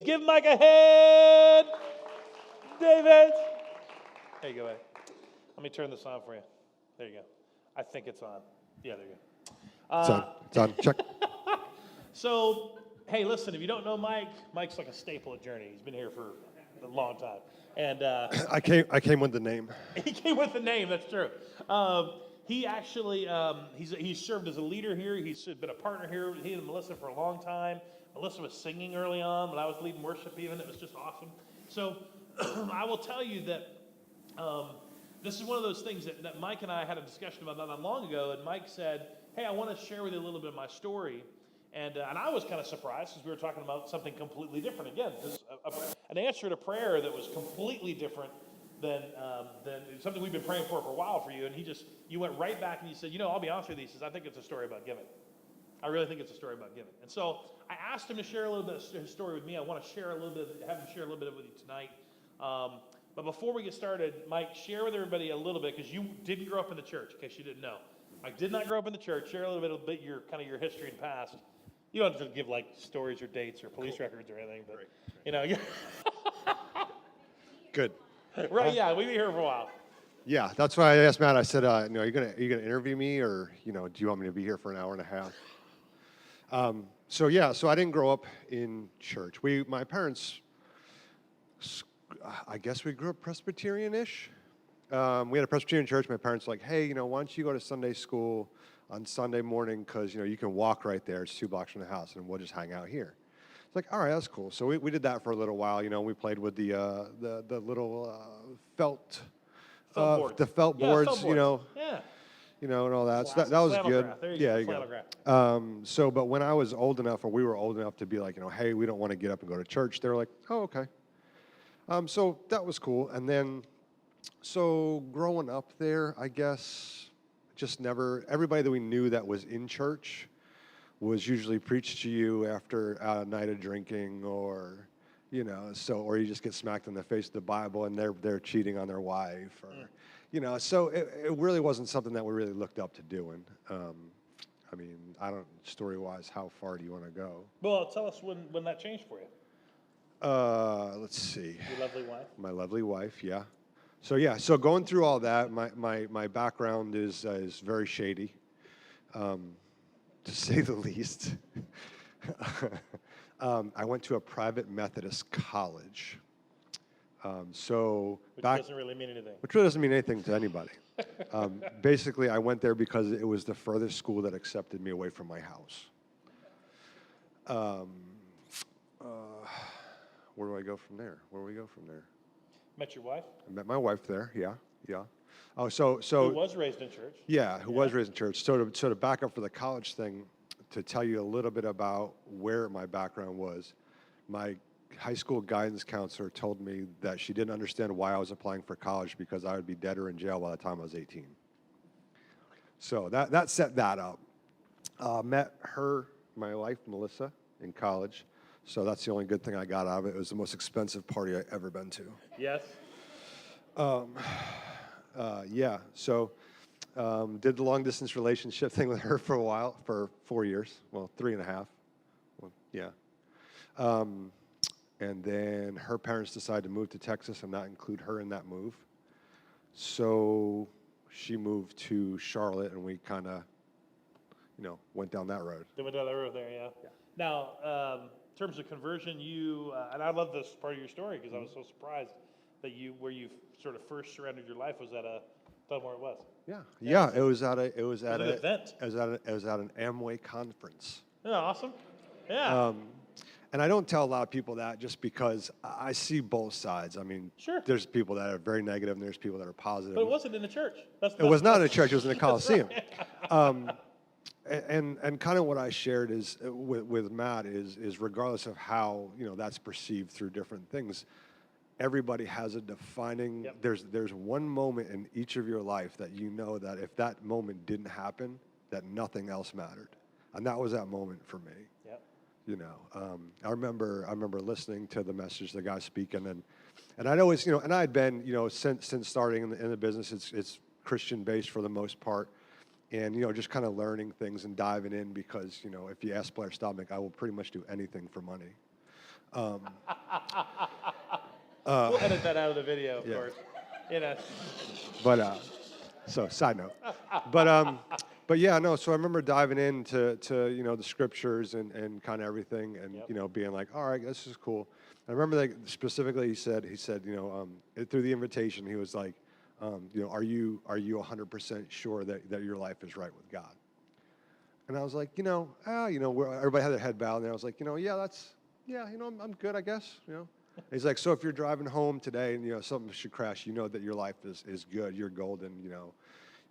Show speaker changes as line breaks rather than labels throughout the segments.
Give Mike a hand. David. There you go, buddy. Let me turn this on for you. There you go. I think it's on. Yeah, there you go.
It's on. It's on. Check.
So, hey, listen, if you don't know Mike, Mike's like a staple at Journey. He's been here for a long time. And
I came with the name.
he came with the name, that's true. He actually, he's served as a leader here. He's been a partner here. He and Melissa for a long time. Melissa was singing early on when I was leading worship even. It was just awesome. So I will tell you that this is one of those things that Mike and I had a discussion about not that long ago. And Mike said, hey, I want to share with you a little bit of my story. And I was kind of surprised because we were talking about something completely different. Again, an answer to prayer that was completely different than something we've been praying for a while for you. And you went right back and you said, I'll be honest with you. He says, I think it's a story about giving. I really think it's a story about giving. And so I asked him to share a little bit of his story with me. I want to share a little bit, have him share a little bit with you tonight. But before we get started, Mike, share with everybody a little bit, because you didn't grow up in the church, in case you didn't know. Mike did not grow up in the church. Share a little bit your history and past. You don't have to give like stories or dates or police records or anything, but
Good.
Right? Yeah, we've been here for a while.
Yeah, that's why I asked Matt. I said, are you gonna interview me, or do you want me to be here for an hour and a half? So I didn't grow up in church. My parents, I guess we grew up Presbyterian-ish. We had a Presbyterian church. My parents were like, hey, why don't you go to Sunday school on Sunday morning, because you can walk right there. It's 2 blocks from the house, and we'll just hang out here. It's like, all right, that's cool. So we did that for a little while. We played with the little felt boards. The felt boards.
Yeah.
And all that. So that was good.
There you
go. But when I was old enough, or we were old enough to be like, hey, we don't want to get up and go to church, they were like, oh, okay. So that was cool. And then, so growing up there, I guess, just never, everybody that we knew that was in church was usually preached to you after a night of drinking, or, or you just get smacked in the face with the Bible and they're cheating on their wife, or, so it really wasn't something that we really looked up to doing. Story-wise, how far do you want to go?
Well, tell us when that changed for you.
Let's see.
Your lovely wife?
My lovely wife, yeah. So going through all that, my background is very shady, to say the least. I went to a private Methodist college.
Which doesn't really mean anything.
Which really doesn't mean anything to anybody. Basically, I went there because it was the furthest school that accepted me away from my house. Where do I go from there?
Met your wife?
I met my wife there, yeah. Oh, so
who was raised in church?
Yeah, who was raised in church. So to back up for the college thing, to tell you a little bit about where my background was, my high school guidance counselor told me that she didn't understand why I was applying for college, because I would be dead or in jail by the time I was 18. So that set that up. Met my wife, Melissa, in college. So that's the only good thing I got out of it. It was the most expensive party I ever been to.
Yes.
Yeah. So did the long distance relationship thing with her for a while, for 4 years. Well, 3.5. Well, yeah. And then her parents decided to move to Texas and not include her in that move. So she moved to Charlotte, and we kind of, went down that road.
They went down that road there, yeah. Now, in terms of conversion, and I love this part of your story, because I was so surprised that where you sort of first surrendered your life was tell them where it was.
Yeah. It was at an
event.
It was at an Amway conference.
Yeah, awesome. Yeah.
And I don't tell a lot of people that, just because I see both sides.
Sure.
There's people that are very negative, and there's people that are positive.
But it wasn't in the church.
It was not in the church. It was in the Coliseum. And kind of what I shared is with Matt is regardless of how that's perceived through different things, everybody has a defining.
Yep.
There's one moment in each of your life that that if that moment didn't happen, that nothing else mattered, and that was that moment for me.
Yep.
I remember listening to the message the guy speaking, and I'd always and I'd been since starting in the business, it's Christian based for the most part. And, just kind of learning things and diving in, because, if you ask Blair Stopnick, I will pretty much do anything for money.
We'll edit that out of the video, of
yeah.
course. You know.
But so side note, but yeah, no. So I remember diving into the scriptures and kind of everything, and
Yep.
being like, all right, this is cool. I remember that specifically. He said through the invitation, he was like, are you 100% sure that your life is right with God? And I was like, everybody had their head bowed, and I was like, I'm good, I guess. And he's like, so if you're driving home today and something should crash, you know that your life is good, you're golden,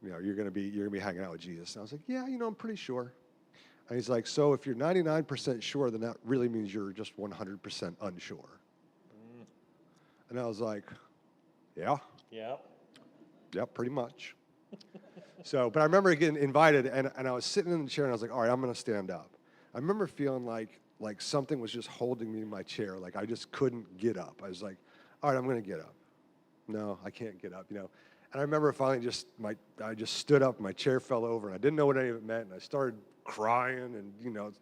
you're gonna be hanging out with Jesus. And I was like, yeah, I'm pretty sure. And he's like, so if you're 99% sure, then that really means you're just 100% unsure. And I was like, yeah,
Yeah.
pretty much. So, but I remember getting invited, and I was sitting in the chair, and I was like, all right, I'm going to stand up. I remember feeling like something was just holding me in my chair, like I just couldn't get up. I was like, all right, I'm going to get up. No, I can't get up. And I remember finally I just stood up, my chair fell over, and I didn't know what any of it meant, and I started crying, and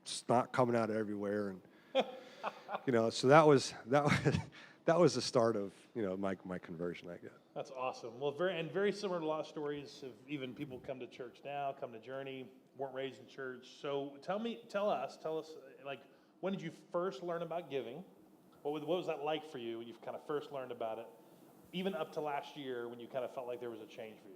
snot coming out everywhere, and so that was the start of my conversion, I guess.
That's awesome. Well, very similar to a lot of stories of even people come to church now, come to Journey, weren't raised in church. So tell us, like, when did you first learn about giving? What was that like for you when you kind of first learned about it? Even up to last year when you kind of felt like there was a change for you.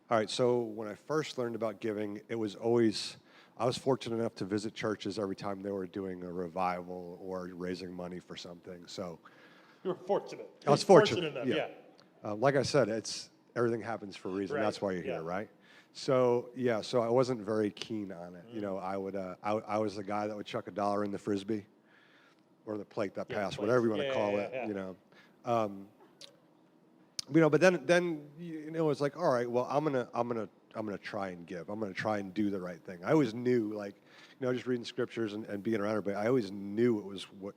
All right, so when I first learned about giving, I was fortunate enough to visit churches every time they were doing a revival or raising money for something. So
You were fortunate.
I was fortunate
enough,
yeah. Like I said, everything happens for a reason.
Right,
That's why you're
yeah.
here, right? So I wasn't very keen on it. I was the guy that would chuck $1 in the frisbee or the plate that passed,
plate.
whatever you want to call it. But then it's like, all right, well, I'm gonna try and give. I'm gonna try and do the right thing. I always knew, like, just reading scriptures and being around everybody, I always knew it was what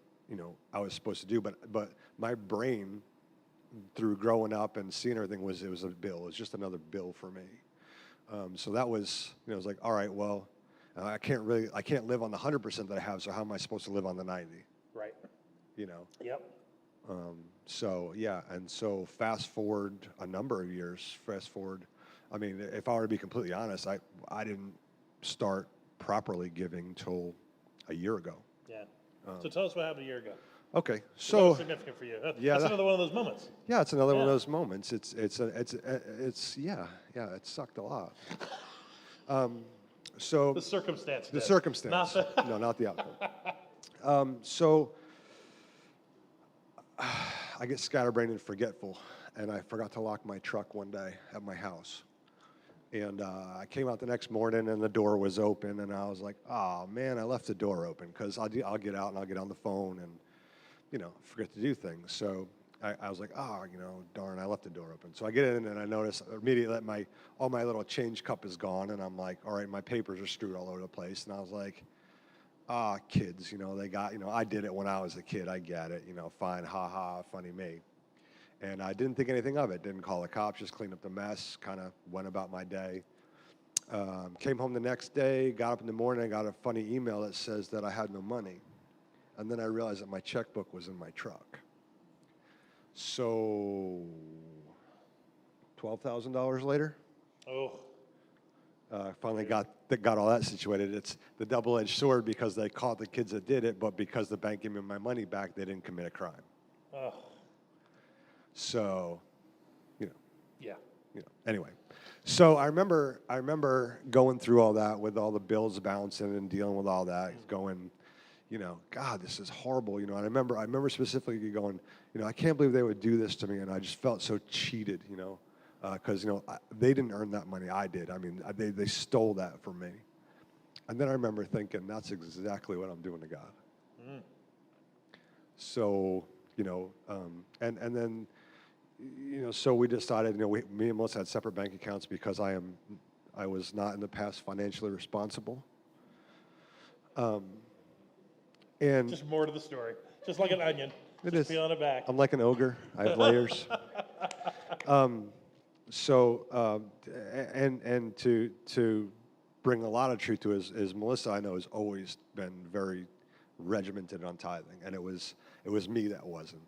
I was supposed to do. But my brain, through growing up and seeing everything, it was a bill. It was just another bill for me. So that was, it was like, all right, well, I can't live on the 100% that I have. So how am I supposed to live on the 90?
Right. Yep.
So fast forward a number of years. I mean, if I were to be completely honest, I didn't start properly giving till a year ago.
Yeah. So tell us what happened a year ago.
Okay,
That
so
was significant for you.
yeah,
That's another one of those moments.
yeah, it's another one of
Yeah.
those moments. It sucked a lot. So
The circumstance.
the
did.
circumstance,
Not the.
no, not the outcome. So I get scatterbrained and forgetful, and I forgot to lock my truck one day at my house. And I came out the next morning, and the door was open, and I was like, "Oh man, I left the door open," because I'll get out and I'll get on the phone and forget to do things. So I was like, darn, I left the door open. So I get in and I notice immediately that all my little change cup is gone, and I'm like, all right, my papers are strewed all over the place, and I was like, kids, they got, I did it when I was a kid, I get it, fine, ha ha, funny me. And I didn't think anything of it, didn't call the cops, just cleaned up the mess, kind of went about my day. Came home the next day, got up in the morning, I got a funny email that says that I had no money. And then I realized that my checkbook was in my truck. So $12,000 later,
Oh.
finally got all that situated. It's the double-edged sword because they caught the kids that did it, but because the bank gave me my money back, they didn't commit a crime.
Oh.
So,
Yeah.
Anyway. So I remember going through all that with all the bills bouncing and dealing with all that, going, God, this is horrible. And I remember specifically going, I can't believe they would do this to me, and I just felt so cheated, because they didn't earn that money, I did. I mean, they stole that from me. And then I remember thinking, that's exactly what I'm doing to God. Mm. So, and then, so we decided, me and Melissa had separate bank accounts because I was not in the past financially responsible. And
Just more to the story. Just like an onion.
It
Just
is.
peel it back.
I'm like an ogre. I have layers. And to bring a lot of truth to it is Melissa, I know, has always been very regimented on tithing, and it was me that wasn't.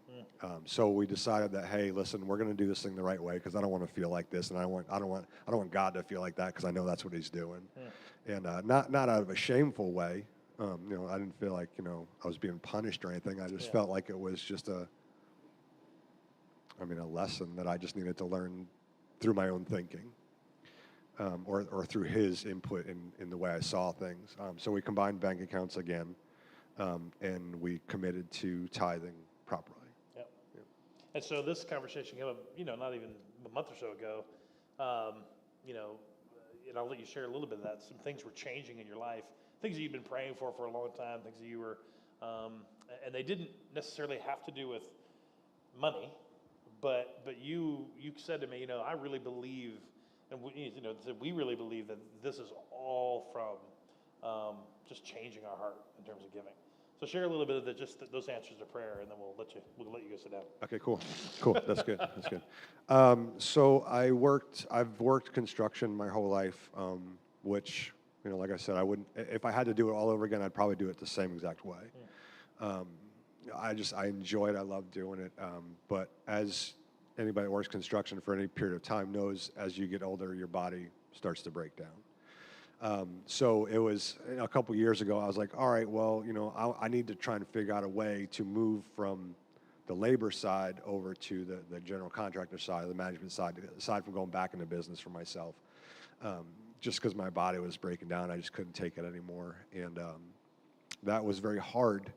So we decided that, hey, listen, we're going to do this thing the right way because I don't want to feel like this, and I don't want God to feel like that because I know that's what He's doing, and not out of a shameful way. I didn't feel like I was being punished or anything. I just felt like it was just a lesson that I just needed to learn through my own thinking. Or through his input in the way I saw things. So we combined bank accounts again, and we committed to tithing properly.
Yep. And so this conversation came up, not even a month or so ago. And I'll let you share a little bit of that. Some things were changing in your life, things that you've been praying for a long time, things that you were, and they didn't necessarily have to do with money, but you said to me, I really believe. And we really believe that this is all from just changing our heart in terms of giving. So share a little bit of those answers to prayer, and then we'll let you go sit down.
Okay, cool. That's good. That's good. So I've worked construction my whole life, which like I said, I wouldn't. If I had to do it all over again, I'd probably do it the same exact way. I enjoy it. I love doing it. But as anybody that works construction for any period of time knows, as you get older, your body starts to break down. So it was a couple years ago, I was like, all right, well, I need to try and figure out a way to move from the labor side over to the general contractor side, the management side, aside from going back into business for myself. Just because my body was breaking down, I just couldn't take it anymore. And that was very hard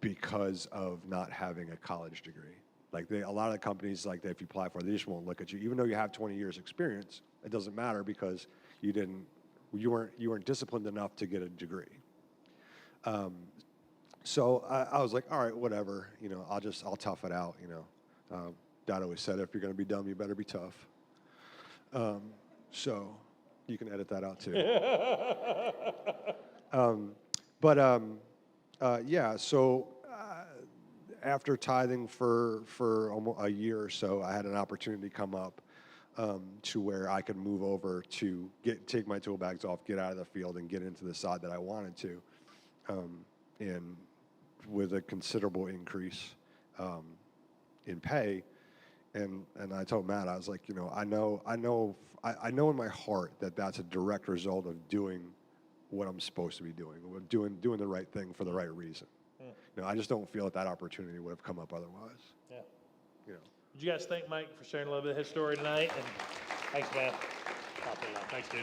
because of not having a college degree. Like a lot of the companies, like if you apply for it, they just won't look at you. Even though you have 20 years experience, it doesn't matter because you weren't disciplined enough to get a degree. So I was like, all right, whatever. I'll tough it out. Dad always said, if you're going to be dumb, you better be tough. So you can edit that out too. So after tithing for almost a year or so, I had an opportunity come up to where I could move over to take my tool bags off, get out of the field, and get into the side that I wanted to, and with a considerable increase in pay. And I told Matt, I was like, I know in my heart that that's a direct result of doing what I'm supposed to be doing, doing the right thing for the right reason. I just don't feel that opportunity would have come up otherwise.
Yeah. Did you guys thank Mike for sharing a little bit of his story tonight? And thanks, man. Thanks, dude.